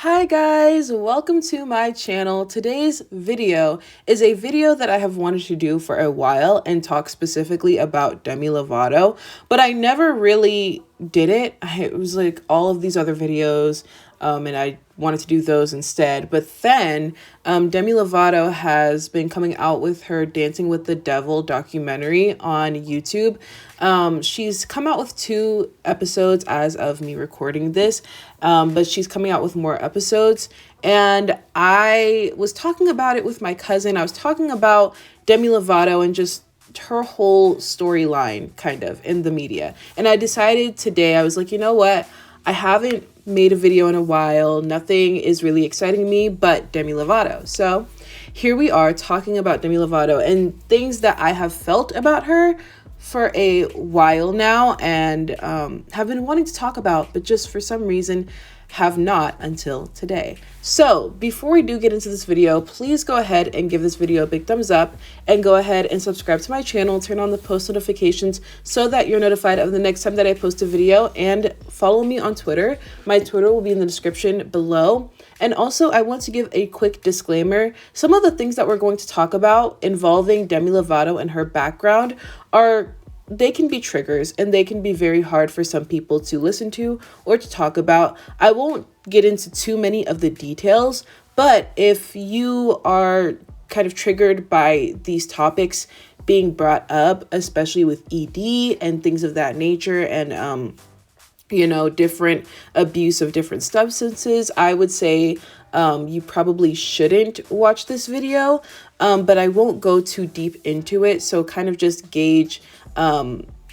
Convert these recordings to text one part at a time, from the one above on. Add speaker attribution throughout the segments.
Speaker 1: Hi guys, welcome to my channel. Today's video is a video that I have wanted to do for a while and talk specifically about Demi Lovato, but I never really did it. It was like all of these other videos, and I wanted to do those instead. But then Demi Lovato has been coming out with her Dancing with the Devil documentary on YouTube. She's come out with 2 episodes as of me recording this, but she's coming out with more episodes. And I was talking about it with my cousin. I was talking about Demi Lovato and just her whole storyline kind of in the media. And I decided today, I was like, you know what? I haven't made a video in a while. Nothing is really exciting me but Demi Lovato. So here we are talking about Demi Lovato and things that I have felt about her for a while now and have been wanting to talk about, but just for some reason have not until today. So before we do get into this video, please go ahead and give this video a big thumbs up and go ahead and subscribe to my channel, turn on the post notifications so that you're notified of the next time that I post a video, and follow me on Twitter. My Twitter will be in the description below. And also, I want to give a quick disclaimer. Some of the things that we're going to talk about involving Demi Lovato and her background they can be triggers and they can be very hard for some people to listen to or to talk about. I won't get into too many of the details, but if you are kind of triggered by these topics being brought up, especially with ED and things of that nature, and different abuse of different substances, I would say you probably shouldn't watch this video, but I won't go too deep into it. So kind of just gauge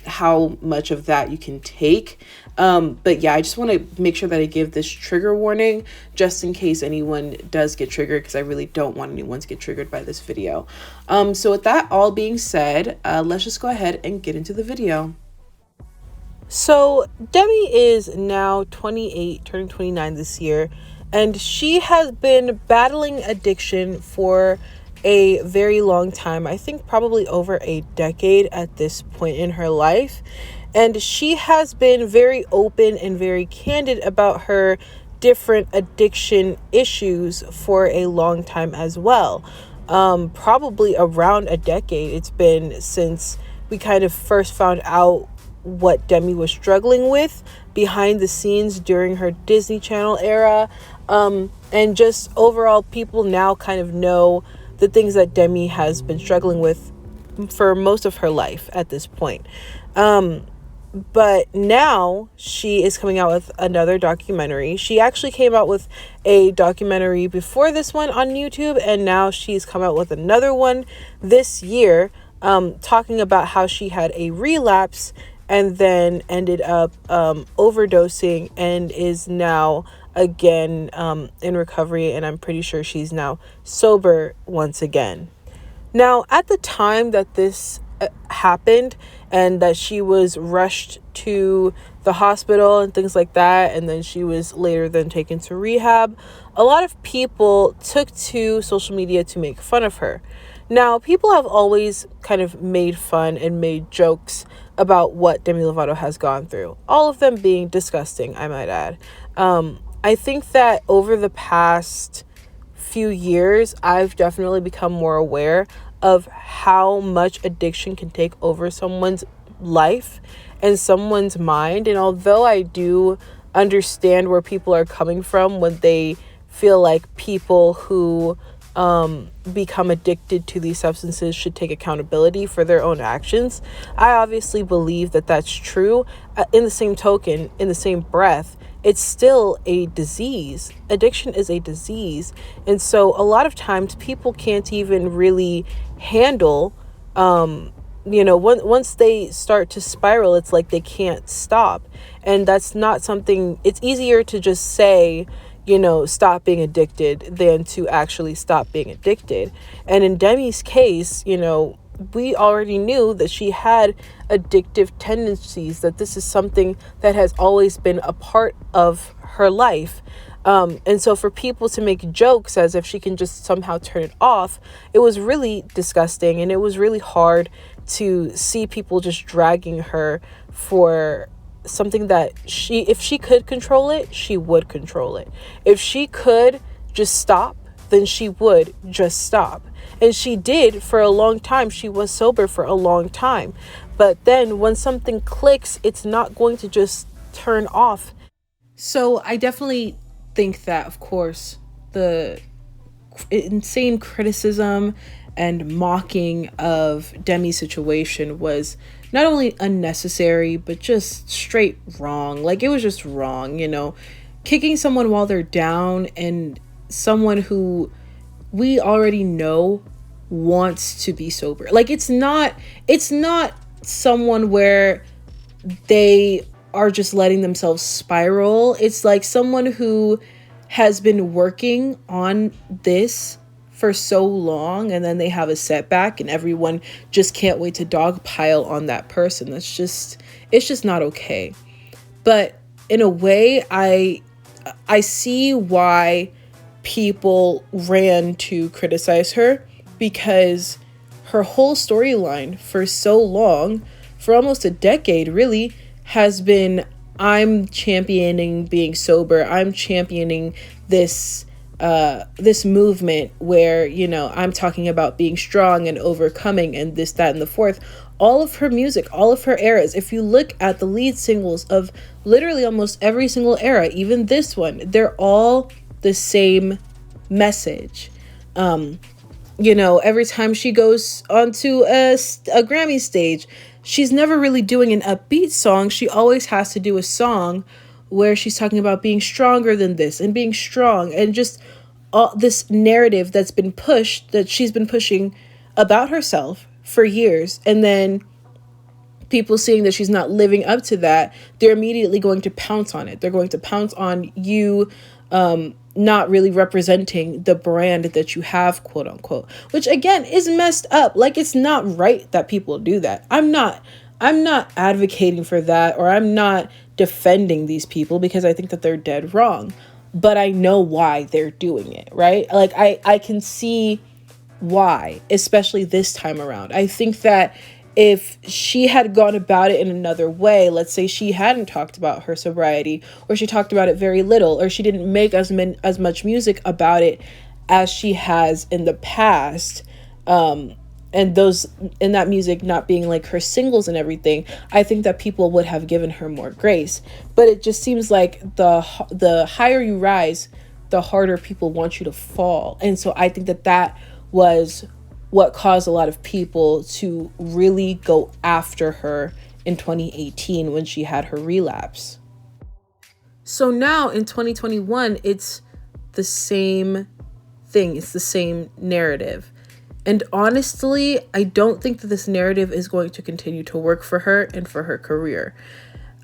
Speaker 1: how much of that you can take. But yeah, I just want to make sure that I give this trigger warning just in case anyone does get triggered, because I really don't want anyone to get triggered by this video. So with that all being said, let's just go ahead and get into the video. So Demi is now 28, turning 29 this year, and she has been battling addiction for a very long time. I think probably over a decade at this point in her life. And she has been very open and very candid about her different addiction issues for a long time as well. Probably around a decade. It's been since we kind of first found out what Demi was struggling with behind the scenes during her Disney Channel era. And just overall, people now kind of know the things that Demi has been struggling with for most of her life at this point. But now she is coming out with another documentary. She actually came out with a documentary before this one on YouTube, and now she's come out with another one this year, talking about how she had a relapse and then ended up overdosing and is now again in recovery, and I'm pretty sure she's now sober once again. Now, at the time that this happened and that she was rushed to the hospital and things like that, and then she was later then taken to rehab, a lot of people took to social media to make fun of her. Now, people have always kind of made fun and made jokes about what Demi Lovato has gone through, all of them being disgusting, I might add. I think that over the past few years, I've definitely become more aware of how much addiction can take over someone's life and someone's mind. And although I do understand where people are coming from when they feel like people who become addicted to these substances should take accountability for their own actions, I obviously believe that that's true. In the same token, in the same breath, it's still a disease. Addiction is a disease. And so a lot of times people can't even really handle, once they start to spiral, it's like they can't stop. And that's not something, it's easier to just say, stop being addicted than to actually stop being addicted. And in Demi's case, we already knew that she had addictive tendencies, that this is something that has always been a part of her life. And so for people to make jokes as if she can just somehow turn it off, it was really disgusting. And it was really hard to see people just dragging her for something that if she could control it, she would control it. If she could just stop, then she would just stop. And she did for a long time. She was sober for a long time. But then when something clicks, it's not going to just turn off. So I definitely think that, of course, the insane criticism and mocking of Demi's situation was not only unnecessary, but just straight wrong. Like, it was just wrong, kicking someone while they're down, and someone who we already know wants to be sober. Like, it's not someone where they are just letting themselves spiral. It's like someone who has been working on this for so long, and then they have a setback and everyone just can't wait to dogpile on that person. It's just not okay. But in a way, I see why people ran to criticize her, because her whole storyline for so long, for almost a decade really, has been, I'm championing being sober. I'm championing this movement where, I'm talking about being strong and overcoming and this, that, and the fourth. All of her music, all of her eras, if you look at the lead singles of literally almost every single era, even this one, they're all the same message. Every time she goes onto a Grammy stage, she's never really doing an upbeat song. She always has to do a song where she's talking about being stronger than this and being strong, and just all this narrative that she's been pushing about herself for years. And then people seeing that she's not living up to that, they're immediately going to pounce on it. They're going to pounce on you, not really representing the brand that you have, quote unquote, which again is messed up. Like, it's not right that people do that. I'm not advocating for that, or I'm not defending these people, because I think that they're dead wrong, but I know why they're doing it, right? Like, I can see why, especially this time around. I think that if she had gone about it in another way, let's say she hadn't talked about her sobriety, or she talked about it very little, or she didn't make as much music about it as she has in the past, and that music not being like her singles and everything, I think that people would have given her more grace. But it just seems like the higher you rise, the harder people want you to fall. And so I think that was what caused a lot of people to really go after her in 2018 when she had her relapse. So now in 2021, it's the same thing. It's the same narrative. And honestly, I don't think that this narrative is going to continue to work for her and for her career.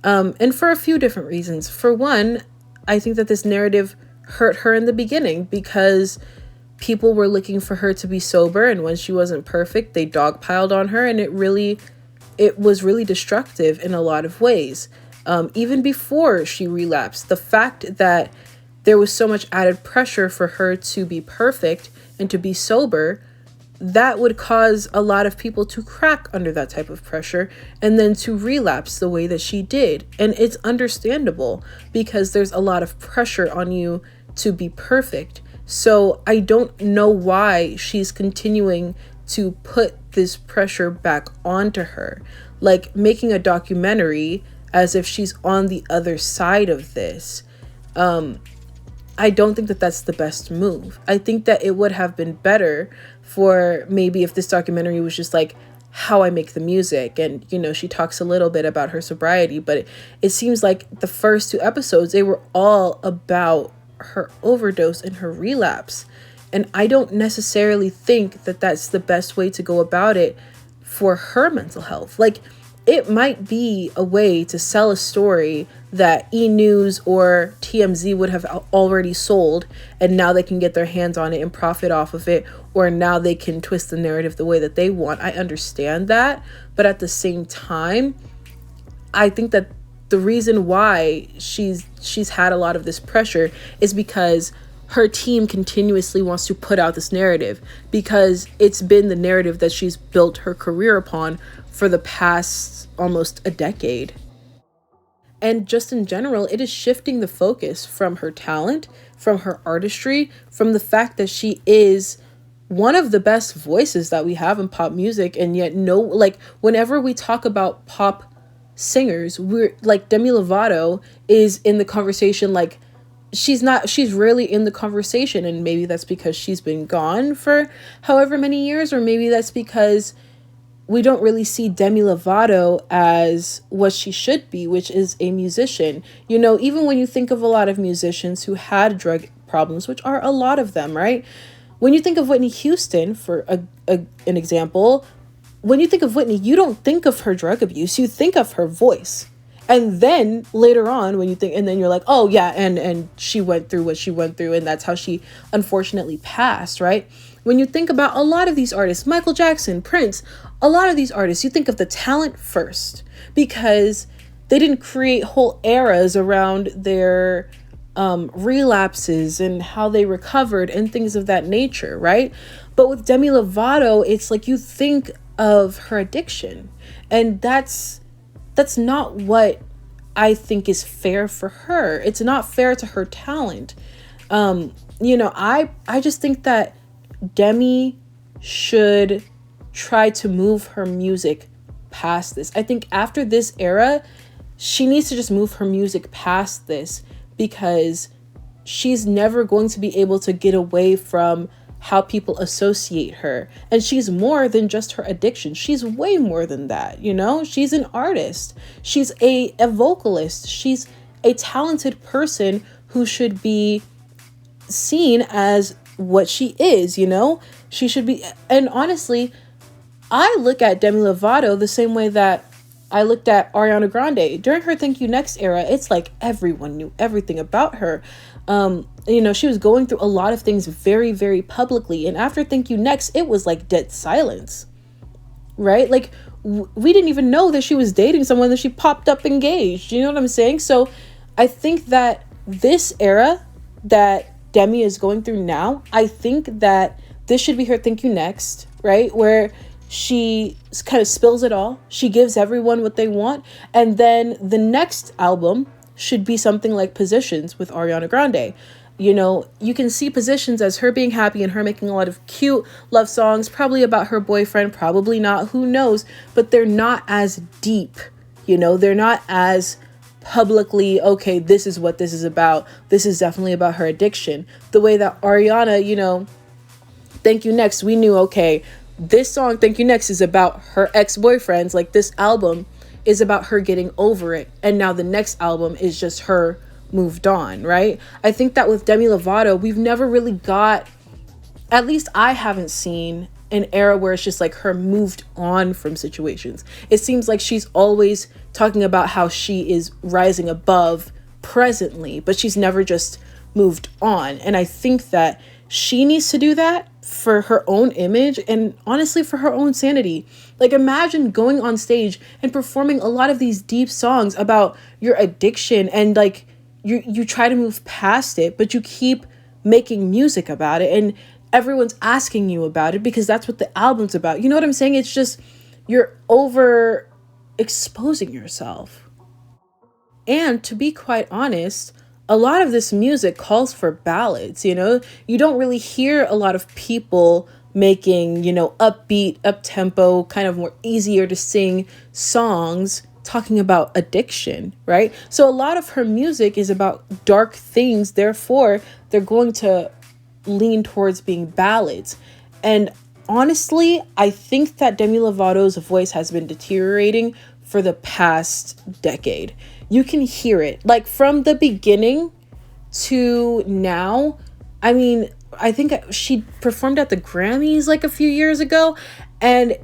Speaker 1: And for a few different reasons. For one, I think that this narrative hurt her in the beginning, because people were looking for her to be sober, and when she wasn't perfect, they dogpiled on her, and it was really destructive in a lot of ways. Even before she relapsed, the fact that there was so much added pressure for her to be perfect and to be sober, that would cause a lot of people to crack under that type of pressure and then to relapse the way that she did. And it's understandable, because there's a lot of pressure on you to be perfect. So I don't know why she's continuing to put this pressure back onto her, like making a documentary as if she's on the other side of this. I don't think that that's the best move. I think that it would have been better for maybe if this documentary was just like how I make the music, and she talks a little bit about her sobriety, but it seems like the first 2 episodes, they were all about her overdose and her relapse. And I don't necessarily think that that's the best way to go about it for her mental health. Like, it might be a way to sell a story that E! News or TMZ would have already sold, and now they can get their hands on it and profit off of it, or now they can twist the narrative the way that they want. I understand that, but at the same time, I think that the reason why she's had a lot of this pressure is because her team continuously wants to put out this narrative, because it's been the narrative that she's built her career upon for the past almost a decade. And just in general, it is shifting the focus from her talent, from her artistry, from the fact that she is one of the best voices that we have in pop music. And yet, no, like, whenever we talk about pop singers, we're like, Demi Lovato is in the conversation. Like, she's rarely in the conversation. And maybe that's because she's been gone for however many years, or maybe that's because we don't really see Demi Lovato as what she should be, which is a musician. You know, even when you think of a lot of musicians who had drug problems, which are a lot of them, right? When you think of Whitney Houston, for an example, when you think of Whitney, you don't think of her drug abuse, you think of her voice. And then later on, when you think, and then you're like, oh yeah, and she went through what she went through, and that's how she unfortunately passed, right? When you think about a lot of these artists, Michael Jackson, Prince, a lot of these artists, you think of the talent first, because they didn't create whole eras around their relapses and how they recovered and things of that nature, right? But with Demi Lovato, it's like you think of her addiction, and that's not what I think is fair for her. It's not fair to her talent. I just think that Demi should try to move her music past this. I think after this era, she needs to just move her music past this, because she's never going to be able to get away from how people associate her. And she's more than just her addiction. She's way more than that, you know? She's an artist. She's a vocalist. She's a talented person who should be seen as what she is, you know? She should be. And honestly, I look at Demi Lovato the same way that I looked at Ariana Grande. During her Thank You Next era, it's like everyone knew everything about her. She was going through a lot of things very, very publicly. And after Thank You Next, it was like dead silence, right? Like, we didn't even know that she was dating someone, that she popped up engaged. You know what I'm saying? So I think that this era that Demi is going through now, I think that this should be her Thank You Next, right? Where she kind of spills it all. She gives everyone what they want. And then the next album should be something like Positions with Ariana Grande. You know, you can see Positions as her being happy and her making a lot of cute love songs, probably about her boyfriend, probably not, who knows, but they're not as deep, you know, they're not as publicly, okay, this is what this is about. This is definitely about her addiction. The way that Ariana, you know, Thank You Next, we knew, okay, this song, Thank You Next, is about her ex-boyfriends. Like, this album is about her getting over it. And now the next album is just her moved on, right? I think that with Demi Lovato, we've never really got, at least I haven't seen, an era where it's just like her moved on from situations. It seems like she's always talking about how she is rising above presently, but she's never just moved on. And I think that she needs to do that for her own image and honestly for her own sanity. Like, imagine going on stage and performing a lot of these deep songs about your addiction, and like you try to move past it, but you keep making music about it, and everyone's asking you about it because that's what the album's about. You know what I'm saying? It's just, you're over exposing yourself. And to be quite honest, a lot of this music calls for ballads, you know? You don't really hear a lot of people making, you know, upbeat, up-tempo, kind of more easier to sing songs talking about addiction, right? So a lot of her music is about dark things. Therefore, they're going to lean towards being ballads. And honestly, I think that Demi Lovato's voice has been deteriorating for the past decade. You can hear it, like, from the beginning to now. I mean, I think she performed at the Grammys like a few years ago, and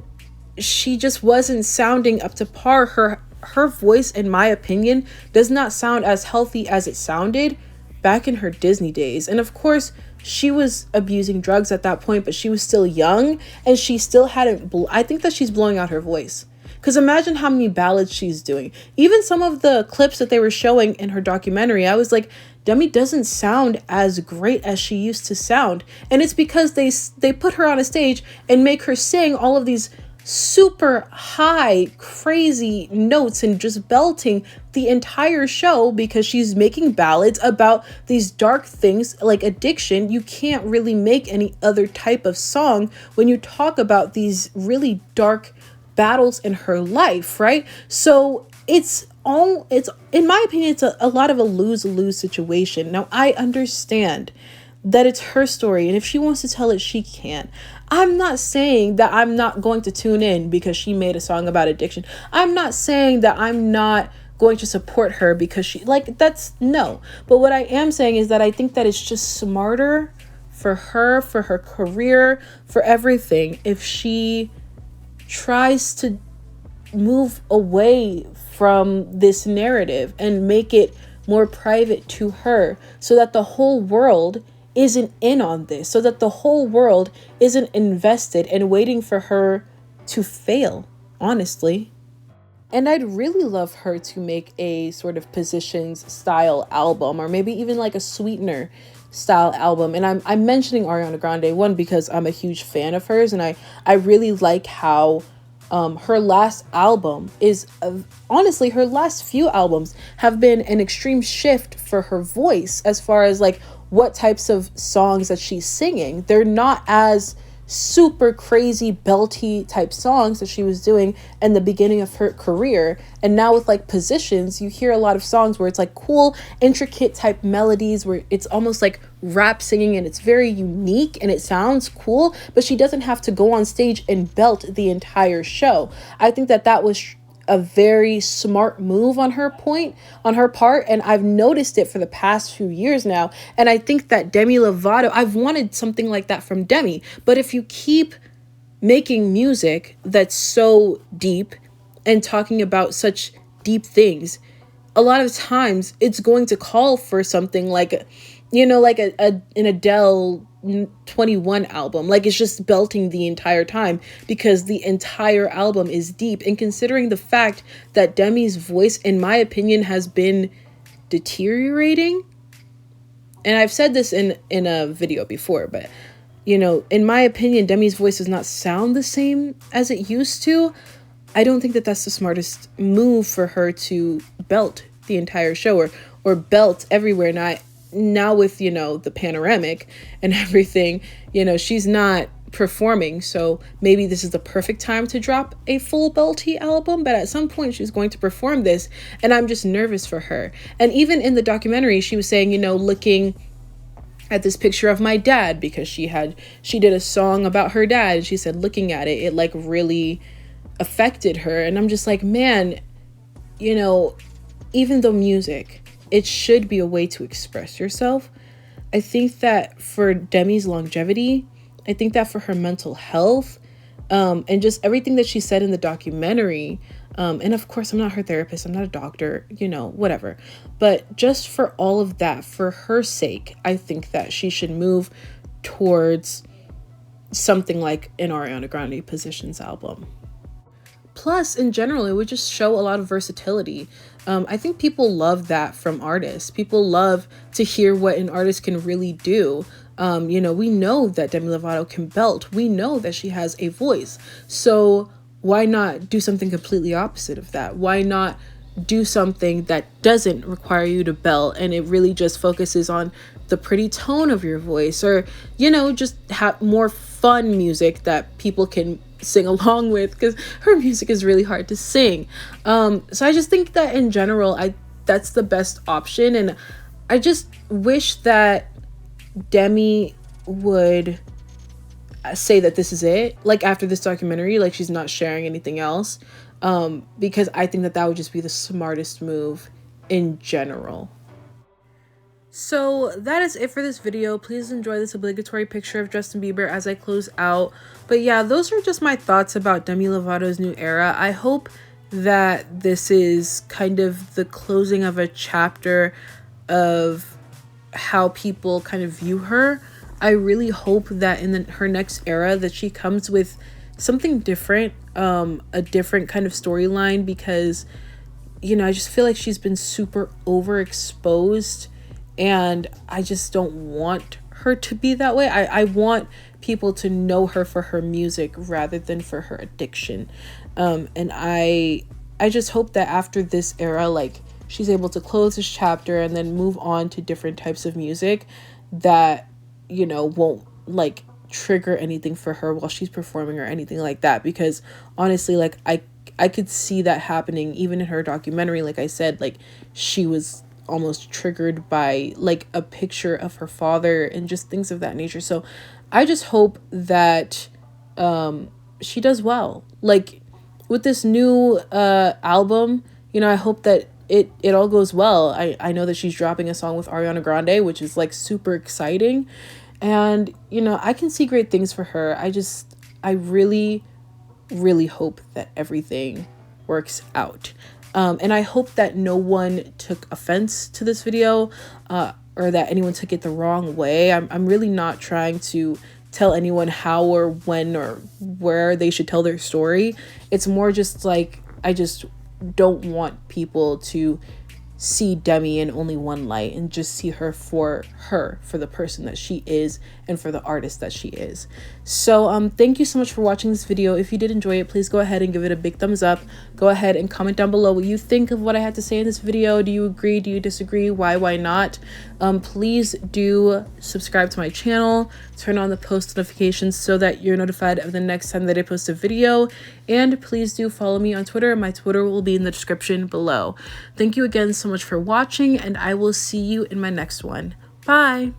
Speaker 1: she just wasn't sounding up to par. Her voice, in my opinion, does not sound as healthy as it sounded back in her Disney days. And of course, she was abusing drugs at that point, but she was still young, and she still hadn't I think that she's blowing out her voice. Because imagine how many ballads she's doing. Even some of the clips that they were showing in her documentary, I was like, Demi doesn't sound as great as she used to sound. And it's because they put her on a stage and make her sing all of these super high, crazy notes and just belting the entire show because she's making ballads about these dark things like addiction. You can't really make any other type of song when you talk about these really dark battles in her life, right? So it's in my opinion, it's a lot of a lose-lose situation. Now, I understand that it's her story, and if she wants to tell it, she can. I'm not saying that I'm not going to tune in because she made a song about addiction. I'm not saying that I'm not going to support her because she, like, that's no. But what I am saying is that I think that it's just smarter for her career, for everything, if she tries to move away from this narrative and make it more private to her, so that the whole world isn't in on this, so that the whole world isn't invested and waiting for her to fail, honestly. And I'd really love her to make a sort of Positions style album, or maybe even like a Sweetener style album. And I'm mentioning Ariana Grande, one, because I'm a huge fan of hers, and I really like how her last album is, honestly, her last few albums have been an extreme shift for her voice as far as like what types of songs that she's singing. They're not as super crazy belty type songs that she was doing in the beginning of her career. And now with like Positions, you hear a lot of songs where it's like cool, intricate type melodies where it's almost like rap singing, and it's very unique and it sounds cool, but she doesn't have to go on stage and belt the entire show. I think that that was a very smart move on her part, and I've noticed it for the past few years now. And I think that Demi Lovato, I've wanted something like that from Demi, but if you keep making music that's so deep and talking about such deep things, a lot of times it's going to call for something like, you know, like an Adele 21 album. Like, it's just belting the entire time because the entire album is deep. And considering the fact that Demi's voice, in my opinion, has been deteriorating, and I've said this in a video before, but, you know, in my opinion, Demi's voice does not sound the same as it used to. I don't think that that's the smartest move for her to belt the entire show or belt everywhere. Now with, you know, the panoramic and everything, you know, she's not performing. So maybe this is the perfect time to drop a full belty album, but at some point she's going to perform this, and I'm just nervous for her. And even in the documentary, she was saying, you know, looking at this picture of my dad, because she did a song about her dad, and she said looking at it like really affected her. And I'm just like, man, you know, even though music, it should be a way to express yourself, I think that for Demi's longevity, I think that for her mental health, and just everything that she said in the documentary, and of course, I'm not her therapist, I'm not a doctor, you know, whatever. But just for all of that, for her sake, I think that she should move towards something like an Ariana Grande Positions album. Plus, in general, it would just show a lot of versatility. I think people love that from artists. People love to hear what an artist can really do. You know, we know that Demi Lovato can belt. We know that she has a voice. So why not do something completely opposite of that? Why not do something that doesn't require you to belt, and it really just focuses on the pretty tone of your voice, or, you know, just have more fun music that people can sing along with, because her music is really hard to sing. So I just think that in general, that's the best option. And I just wish that Demi would say that this is it, like after this documentary, like she's not sharing anything else, because I think that that would just be the smartest move in general. So that is it for this video. Please enjoy this obligatory picture of Justin Bieber as I close out. But yeah, those are just my thoughts about Demi Lovato's new era. I hope that this is kind of the closing of a chapter of how people kind of view her. I really hope that in her next era that she comes with something different, a different kind of storyline, because, you know, I just feel like she's been super overexposed, and I just don't want her to be that way. I want people to know her for her music rather than for her addiction. And I just hope that after this era, like, she's able to close this chapter and then move on to different types of music that, you know, won't like trigger anything for her while she's performing or anything like that. Because honestly, like, I could see that happening even in her documentary. Like I said, like, she was almost triggered by like a picture of her father and just things of that nature. So I just hope that she does well. Like, with this new album, you know, I hope that it all goes well. I know that she's dropping a song with Ariana Grande, which is like super exciting. And, you know, I can see great things for her. I really, really hope that everything works out. And I hope that no one took offense to this video, or that anyone took it the wrong way. I'm really not trying to tell anyone how or when or where they should tell their story. It's more just like, I just don't want people to see Demi in only one light and just see her for the person that she is and for the artist that she is. So thank you so much for watching this video. If you did enjoy it, please go ahead and give it a big thumbs up. Go ahead and comment down below what you think of what I had to say in this video. Do you agree? Do you disagree? Why not? Please do subscribe to my channel, turn on the post notifications so that you're notified of the next time that I post a video, and please do follow me on Twitter. My Twitter will be in the description below. Thank you again so much for watching, and I will see you in my next one. Bye!